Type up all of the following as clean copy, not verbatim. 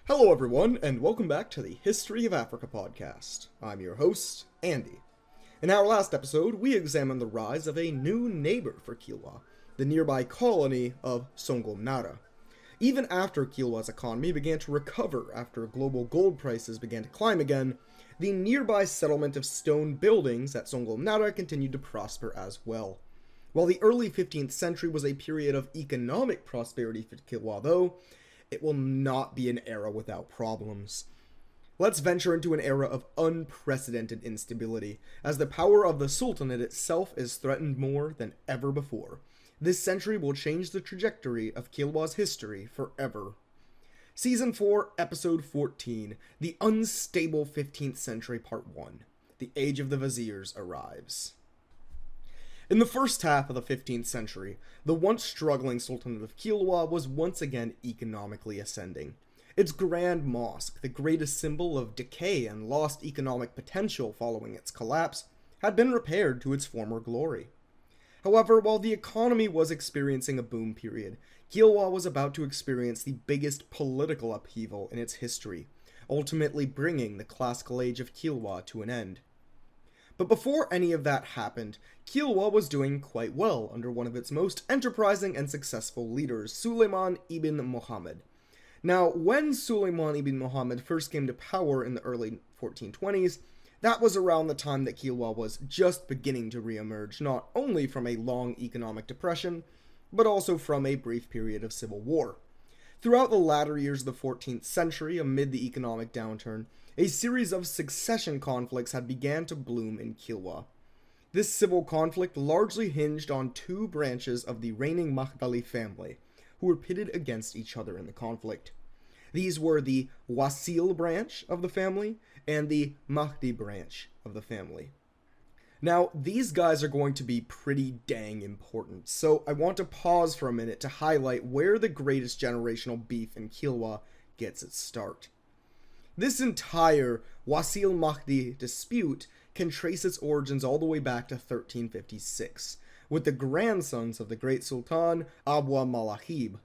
Hello everyone, and welcome back to the History of Africa podcast. I'm your host, Andy. In our last episode, we examined the rise of a new neighbor for Kilwa, the nearby colony of Songomnara. Even after Kilwa's economy began to recover after global gold prices began to climb again, the nearby settlement of stone buildings at Songomnara continued to prosper as well. While the early 15th century was a period of economic prosperity for Kilwa, though, it will not be an era without problems. Let's venture into an era of unprecedented instability, as the power of the Sultanate itself is threatened more than ever before. This century will change the trajectory of Kilwa's history forever. Season 4, Episode 14, The Unstable 15th Century Part 1, The Age of the Viziers arrives. In the first half of the 15th century, the once struggling Sultanate of Kilwa was once again economically ascending. Its grand mosque, the greatest symbol of decay and lost economic potential following its collapse, had been repaired to its former glory. However, while the economy was experiencing a boom period, Kilwa was about to experience the biggest political upheaval in its history, ultimately bringing the classical age of Kilwa to an end. But before any of that happened, Kilwa was doing quite well under one of its most enterprising and successful leaders, Suleiman ibn Muhammad. Now, when Suleiman ibn Muhammad first came to power in the early 1420s, that was around the time that Kilwa was just beginning to re-emerge, not only from a long economic depression, but also from a brief period of civil war. Throughout the latter years of the 14th century, amid the economic downturn, a series of succession conflicts had began to bloom in Kilwa. This civil conflict largely hinged on two branches of the reigning Mahdali family, who were pitted against each other in the conflict. These were the Wasil branch of the family and the Mahdi branch of the family. Now, these guys are going to be pretty dang important, so I want to pause for a minute to highlight where the greatest generational beef in Kilwa gets its start. This entire Wasil Mahdi dispute can trace its origins all the way back to 1356, with the grandsons of the great Sultan Abu Malahib.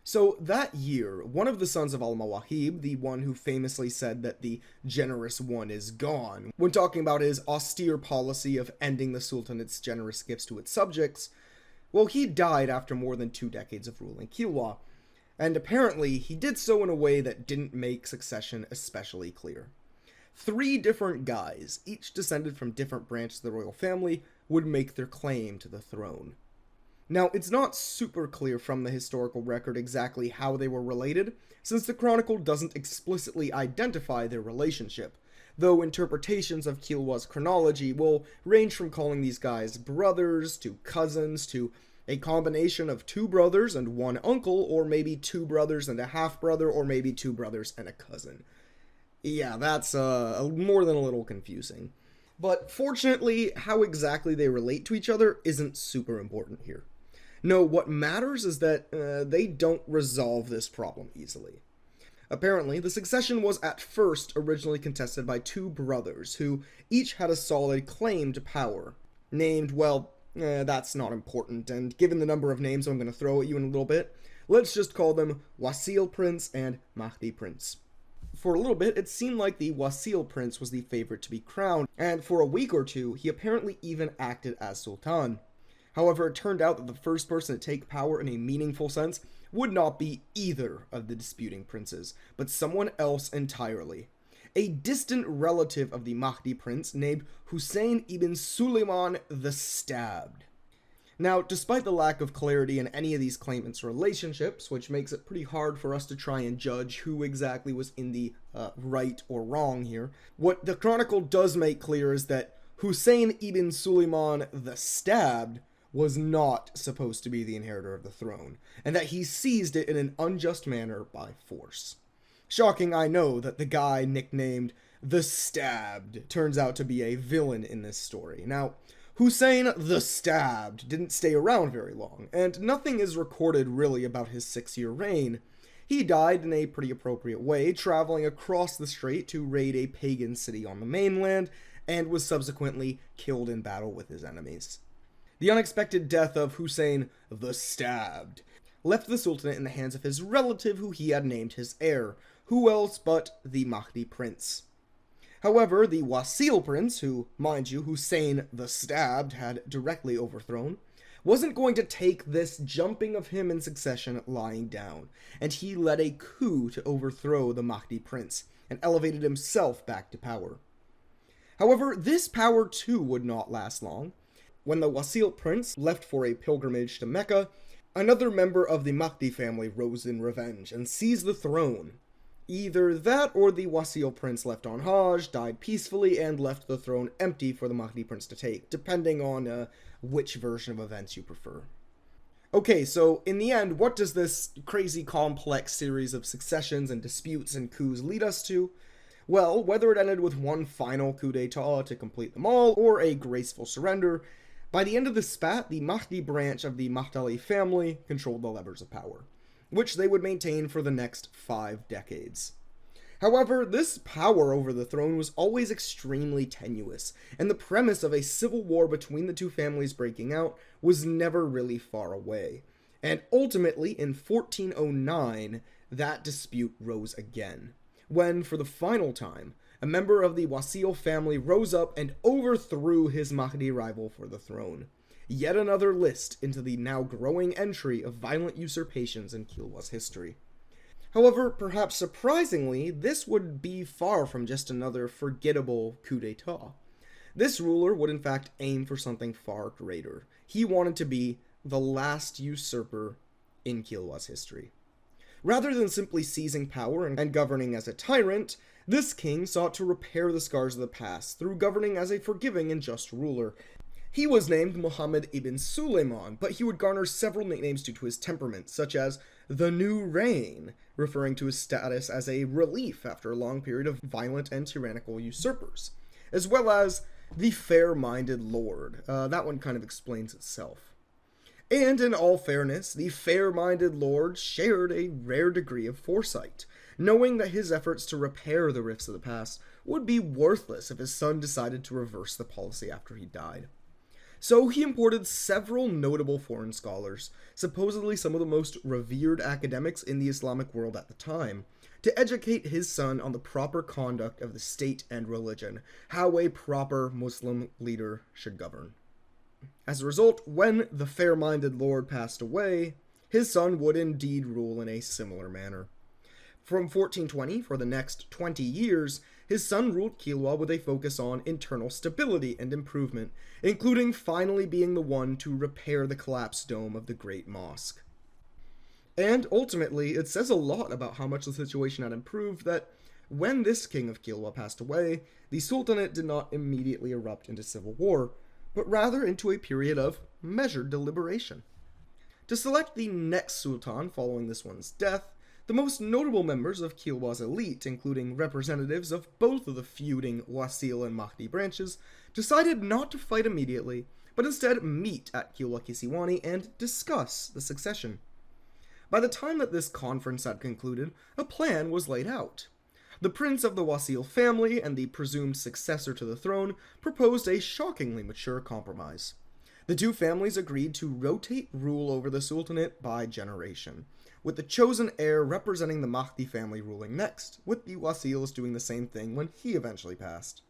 So that year, one of the sons of Al-Mawahib, the one who famously said that the generous one is gone, when talking about his austere policy of ending the Sultanate's generous gifts to its subjects, well, he died after more than 2 decades of ruling Kilwa, and apparently he did so in a way that didn't make succession especially clear. 3 different guys, each descended from different branches of the royal family, would make their claim to the throne. Now, it's not super clear from the historical record exactly how they were related, since the chronicle doesn't explicitly identify their relationship, though interpretations of Kilwa's chronology will range from calling these guys brothers, to cousins, to a combination of 2 brothers and 1 uncle, or maybe 2 brothers and a half-brother, or maybe 2 brothers and a cousin. Yeah, that's more than a little confusing. But fortunately, how exactly they relate to each other isn't super important here. No, what matters is that they don't resolve this problem easily. Apparently, the succession was at first originally contested by 2 brothers, who each had a solid claim to power, named, well, that's not important, and given the number of names I'm going to throw at you in a little bit, let's just call them Wasil Prince and Mahdi Prince. For a little bit, it seemed like the Wasil Prince was the favorite to be crowned, and for a week or 2, he apparently even acted as Sultan. However, it turned out that the first person to take power in a meaningful sense would not be either of the disputing princes, but someone else entirely. A distant relative of the Mahdi prince named Hussein ibn Suleiman the Stabbed. Now, despite the lack of clarity in any of these claimants' relationships, which makes it pretty hard for us to try and judge who exactly was in the right or wrong here, what the chronicle does make clear is that Hussein ibn Suleiman the Stabbed was not supposed to be the inheritor of the throne, and that he seized it in an unjust manner by force. Shocking, I know, that the guy nicknamed the Stabbed turns out to be a villain in this story. Now, Hussein the Stabbed didn't stay around very long, and nothing is recorded really about his 6-year reign. He died in a pretty appropriate way, traveling across the strait to raid a pagan city on the mainland, and was subsequently killed in battle with his enemies. The unexpected death of Hussein the Stabbed left the Sultanate in the hands of his relative who he had named his heir, who else but the Mahdi Prince. However, the Wasil Prince, who, mind you, Hussein the Stabbed had directly overthrown, wasn't going to take this jumping of him in succession lying down, and he led a coup to overthrow the Mahdi Prince, and elevated himself back to power. However, this power too would not last long. When the Wasil Prince left for a pilgrimage to Mecca, another member of the Mahdi family rose in revenge and seized the throne. Either that or the Wasil Prince left on Hajj, died peacefully, and left the throne empty for the Mahdi Prince to take, depending on which version of events you prefer. Okay, so in the end, what does this crazy complex series of successions and disputes and coups lead us to? Well, whether it ended with one final coup d'etat to complete them all, or a graceful surrender, by the end of the spat, the Mahdi branch of the Mahdali family controlled the levers of power, which they would maintain for the next 5 decades. However, this power over the throne was always extremely tenuous, and the premise of a civil war between the two families breaking out was never really far away. And ultimately, in 1409, that dispute rose again, when, for the final time, a member of the Wasil family rose up and overthrew his Mahdi rival for the throne. Yet another list into the now growing entry of violent usurpations in Kilwa's history. However, perhaps surprisingly, this would be far from just another forgettable coup d'etat. This ruler would in fact aim for something far greater. He wanted to be the last usurper in Kilwa's history. Rather than simply seizing power and governing as a tyrant, this king sought to repair the scars of the past through governing as a forgiving and just ruler. He was named Muhammad ibn Suleiman, but he would garner several nicknames due to his temperament, such as the New Reign, referring to his status as a relief after a long period of violent and tyrannical usurpers, as well as the Fair-Minded Lord. That one kind of explains itself. And in all fairness, the fair-minded lord shared a rare degree of foresight, knowing that his efforts to repair the rifts of the past would be worthless if his son decided to reverse the policy after he died. So he imported several notable foreign scholars, supposedly some of the most revered academics in the Islamic world at the time, to educate his son on the proper conduct of the state and religion, how a proper Muslim leader should govern. As a result, when the fair-minded lord passed away, his son would indeed rule in a similar manner. From 1420, for the next 20 years, his son ruled Kilwa with a focus on internal stability and improvement, including finally being the one to repair the collapsed dome of the Great Mosque. And ultimately, it says a lot about how much the situation had improved that when this king of Kilwa passed away, the Sultanate did not immediately erupt into civil war, but rather into a period of measured deliberation. To select the next sultan following this one's death, the most notable members of Kilwa's elite, including representatives of both of the feuding Wasil and Mahdi branches, decided not to fight immediately, but instead meet at Kilwa Kisiwani and discuss the succession. By the time that this conference had concluded, a plan was laid out. The prince of the Wasil family and the presumed successor to the throne proposed a shockingly mature compromise. The two families agreed to rotate rule over the sultanate by generation, with the chosen heir representing the Mahdi family ruling next, with the Wasils doing the same thing when he eventually passed.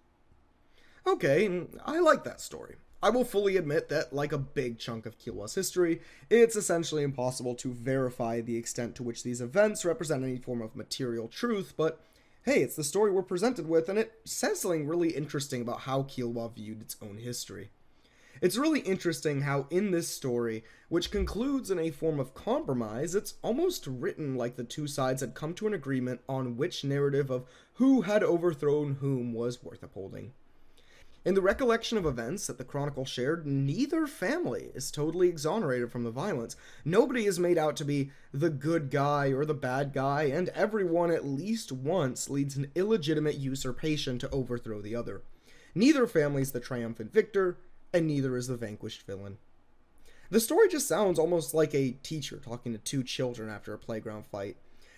Okay, I like that story. I will fully admit that, like a big chunk of Kilwa's history, it's essentially impossible to verify the extent to which these events represent any form of material truth, but hey, it's the story we're presented with, and it says something really interesting about how Kilwa viewed its own history. It's really interesting how in this story, which concludes in a form of compromise, it's almost written like the two sides had come to an agreement on which narrative of who had overthrown whom was worth upholding. In the recollection of events that the Chronicle shared, neither family is totally exonerated from the violence. Nobody is made out to be the good guy or the bad guy, and everyone at least once leads an illegitimate usurpation to overthrow the other. Neither family is the triumphant victor, and neither is the vanquished villain. The story just sounds almost like a teacher talking to two children after a playground fight.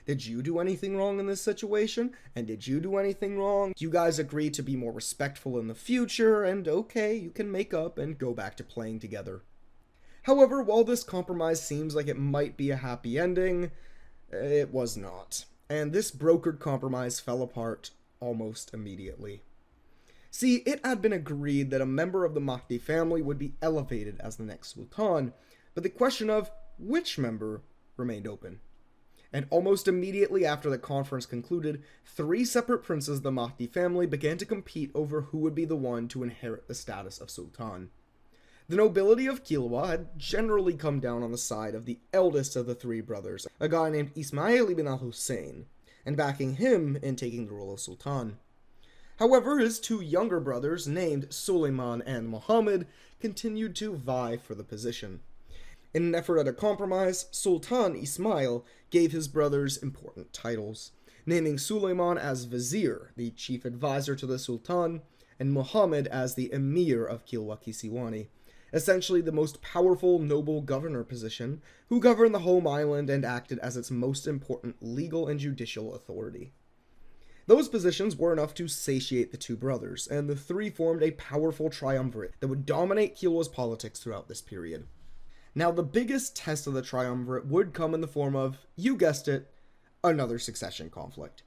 Did you do anything wrong in this situation? And did you do anything wrong? You guys agree to be more respectful in the future, and okay, you can make up and go back to playing together. However, while this compromise seems like it might be a happy ending, it was not. and this brokered compromise fell apart almost immediately. See, it had been agreed that a member of the Mahdi family would be elevated as the next sultan, but the question of which member remained open. And almost immediately after the conference concluded, 3 separate princes of the Mahdi family began to compete over who would be the one to inherit the status of sultan. The nobility of Kilwa had generally come down on the side of the eldest of the 3 brothers, a guy named Ismail ibn al-Hussein, and backing him in taking the role of sultan. However, his 2 younger brothers, named Suleiman and Muhammad, continued to vie for the position. In an effort at a compromise, Sultan Ismail gave his brothers important titles, naming Suleiman as Vizier, the chief advisor to the Sultan, and Muhammad as the Emir of Kilwa Kisiwani, essentially the most powerful noble governor position, who governed the home island and acted as its most important legal and judicial authority. Those positions were enough to satiate the 2 brothers, and the 3 formed a powerful triumvirate that would dominate Kilwa's politics throughout this period. Now, the biggest test of the triumvirate would come in the form of, you guessed it, another succession conflict.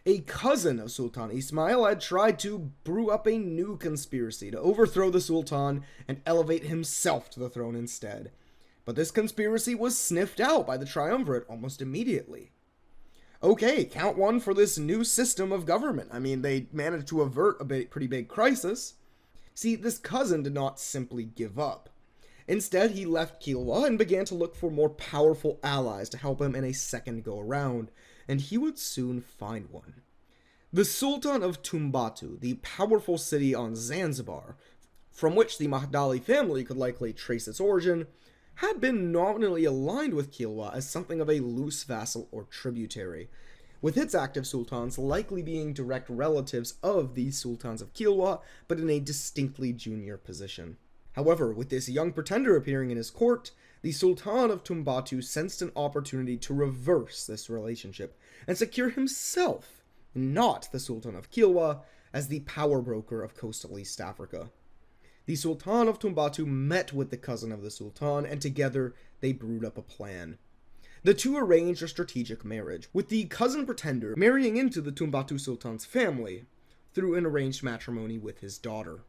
A cousin of Sultan Ismail had tried to brew up a new conspiracy to overthrow the Sultan and elevate himself to the throne instead. But this conspiracy was sniffed out by the triumvirate almost immediately. Okay, count 1 for this new system of government. I mean, they managed to avert a pretty big crisis. See, this cousin did not simply give up. Instead, he left Kilwa and began to look for more powerful allies to help him in a second go-around, and he would soon find one. The Sultan of Tumbatu, the powerful city on Zanzibar, from which the Mahdali family could likely trace its origin, had been nominally aligned with Kilwa as something of a loose vassal or tributary, with its active sultans likely being direct relatives of the sultans of Kilwa, but in a distinctly junior position. However, with this young pretender appearing in his court, the Sultan of Tumbatu sensed an opportunity to reverse this relationship and secure himself, not the Sultan of Kilwa, as the power broker of coastal East Africa. The Sultan of Tumbatu met with the cousin of the Sultan, and together they brewed up a plan. The 2 arranged a strategic marriage, with the cousin pretender marrying into the Tumbatu Sultan's family through an arranged matrimony with his daughter,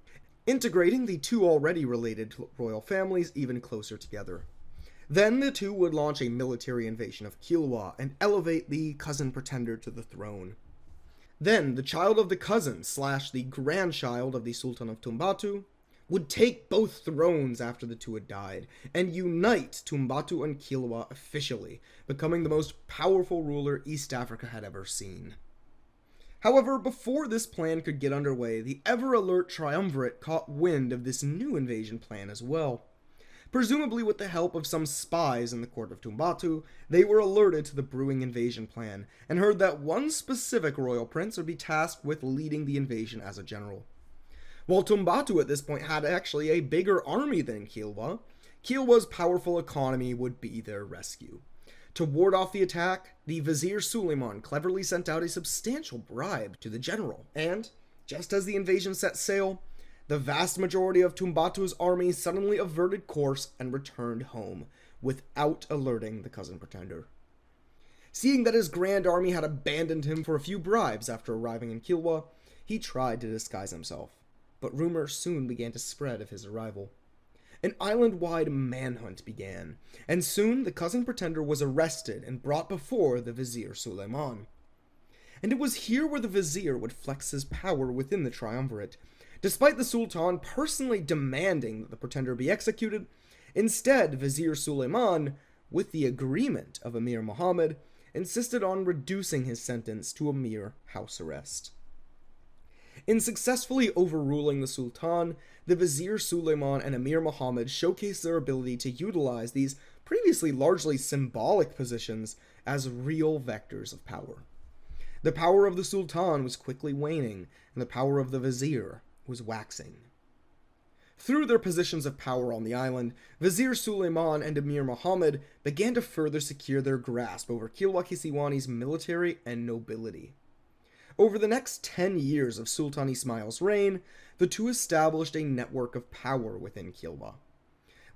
integrating the 2 already related royal families even closer together. Then the 2 would launch a military invasion of Kilwa and elevate the cousin pretender to the throne. Then the child of the cousin / the grandchild of the Sultan of Tumbatu would take both thrones after the 2 had died, and unite Tumbatu and Kilwa officially, becoming the most powerful ruler East Africa had ever seen. However, before this plan could get underway, the ever-alert triumvirate caught wind of this new invasion plan as well. Presumably with the help of some spies in the court of Tumbatu, they were alerted to the brewing invasion plan, and heard that one specific royal prince would be tasked with leading the invasion as a general. While Tumbatu at this point had actually a bigger army than Kilwa, Kilwa's powerful economy would be their rescue. To ward off the attack, the Vizier Suleiman cleverly sent out a substantial bribe to the general, and, just as the invasion set sail, the vast majority of Tumbatu's army suddenly averted course and returned home, without alerting the cousin pretender. Seeing that his grand army had abandoned him for a few bribes after arriving in Kilwa, he tried to disguise himself, but rumors soon began to spread of his arrival. An island-wide manhunt began, and soon the cousin pretender was arrested and brought before the Vizier Suleiman. And it was here where the Vizier would flex his power within the triumvirate. Despite the Sultan personally demanding that the pretender be executed, instead Vizier Suleiman, with the agreement of Emir Muhammad, insisted on reducing his sentence to a mere house arrest. In successfully overruling the Sultan, the Vizier Suleiman and Emir Muhammad showcased their ability to utilize these previously largely symbolic positions as real vectors of power. The power of the Sultan was quickly waning, and the power of the Vizier was waxing. Through their positions of power on the island, Vizier Suleiman and Emir Muhammad began to further secure their grasp over Kilwa Kisiwani's military and nobility. Over the next 10 years of Sultan Ismail's reign, the 2 established a network of power within Kilwa.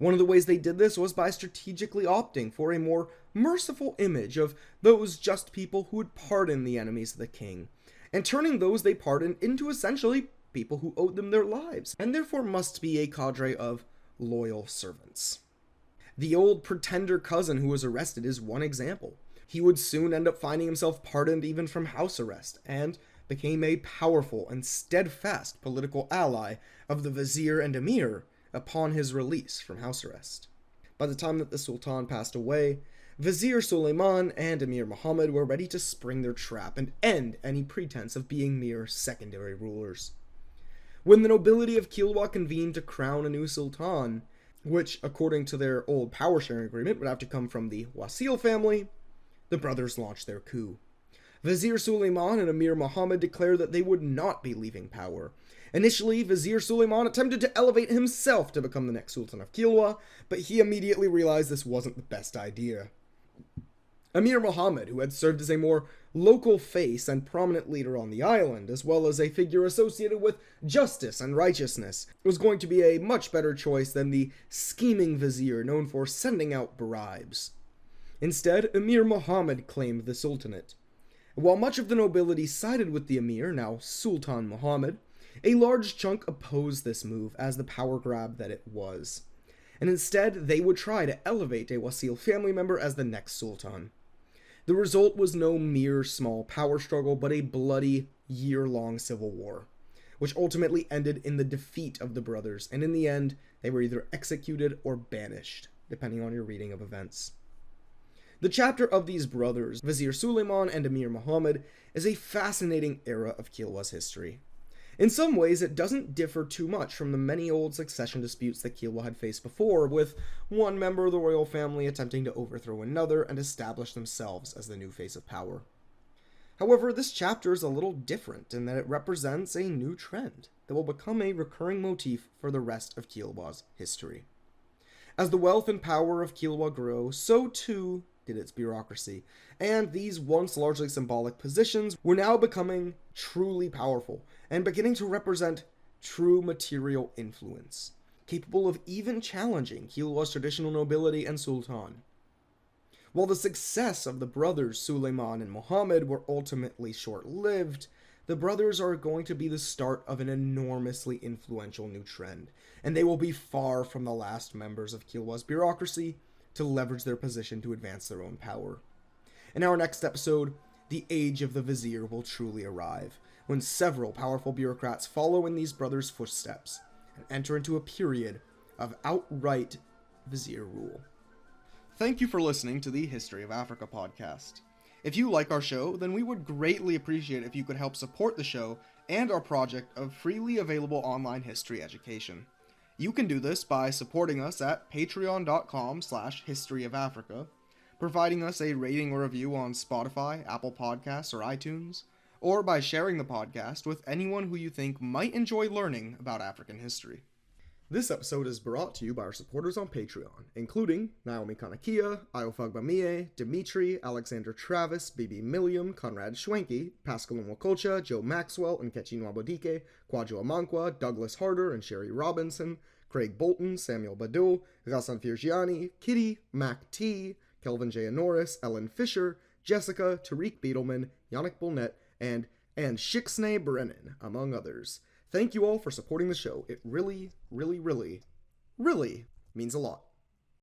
One of the ways they did this was by strategically opting for a more merciful image of those just people who would pardon the enemies of the king, and turning those they pardoned into essentially people who owed them their lives, and therefore must be a cadre of loyal servants. The old pretender cousin who was arrested is one example. He would soon end up finding himself pardoned even from house arrest, and became a powerful and steadfast political ally of the vizier and emir upon his release from house arrest. By the time that the sultan passed away, Vizier Suleiman and Emir Muhammad were ready to spring their trap and end any pretense of being mere secondary rulers. When the nobility of Kilwa convened to crown a new sultan, which, according to their old power-sharing agreement, would have to come from the Wasil family, the brothers launched their coup. Vizier Suleiman and Emir Muhammad declared that they would not be leaving power. Initially, Vizier Suleiman attempted to elevate himself to become the next Sultan of Kilwa, but he immediately realized this wasn't the best idea. Emir Muhammad, who had served as a more local face and prominent leader on the island, as well as a figure associated with justice and righteousness, was going to be a much better choice than the scheming vizier known for sending out bribes. Instead, Emir Muhammad claimed the sultanate. While much of the nobility sided with the emir, now Sultan Muhammad, a large chunk opposed this move as the power grab that it was. And instead, they would try to elevate a Wasil family member as the next sultan. The result was no mere small power struggle, but a bloody, year-long civil war, which ultimately ended in the defeat of the brothers, and in the end, they were either executed or banished, depending on your reading of events. The chapter of these brothers, Vizier Suleiman and Emir Muhammad, is a fascinating era of Kilwa's history. In some ways, it doesn't differ too much from the many old succession disputes that Kilwa had faced before, with one member of the royal family attempting to overthrow another and establish themselves as the new face of power. However, this chapter is a little different in that it represents a new trend that will become a recurring motif for the rest of Kilwa's history. As the wealth and power of Kilwa grew, so too did its bureaucracy, and these once largely symbolic positions were now becoming truly powerful and beginning to represent true material influence, capable of even challenging Kilwa's traditional nobility and sultan. While the success of the brothers Suleiman and Muhammad were ultimately short-lived, the brothers are going to be the start of an enormously influential new trend, and they will be far from the last members of Kilwa's bureaucracy to leverage their position to advance their own power. In our next episode, the age of the vizier will truly arrive, when several powerful bureaucrats follow in these brothers' footsteps and enter into a period of outright vizier rule. Thank you for listening to the History of Africa podcast. If you like our show, then we would greatly appreciate if you could help support the show and our project of freely available online history education. You can do this by supporting us at patreon.com/historyofafrica, providing us a rating or review on Spotify, Apple Podcasts, or iTunes, or by sharing the podcast with anyone who you think might enjoy learning about African history. This episode is brought to you by our supporters on Patreon, including Naomi Kanakia, Iofagbamie, Dimitri, Alexander Travis, Bibi Milliam, Conrad Schwenke, Pascal Nwakocha, Joe Maxwell, Nkechi Nwabodike, Kwadwo Amankwa, Douglas Harder and Sherry Robinson, Craig Bolton, Samuel Badou, Ghassan Firjiani, Kitty, Mac T, Kelvin J. Norris, Ellen Fisher, Jessica, Tariq Beetleman, Yannick Bolnet, and Shixnay Brennan, among others. Thank you all for supporting the show. It really, really, really, really means a lot.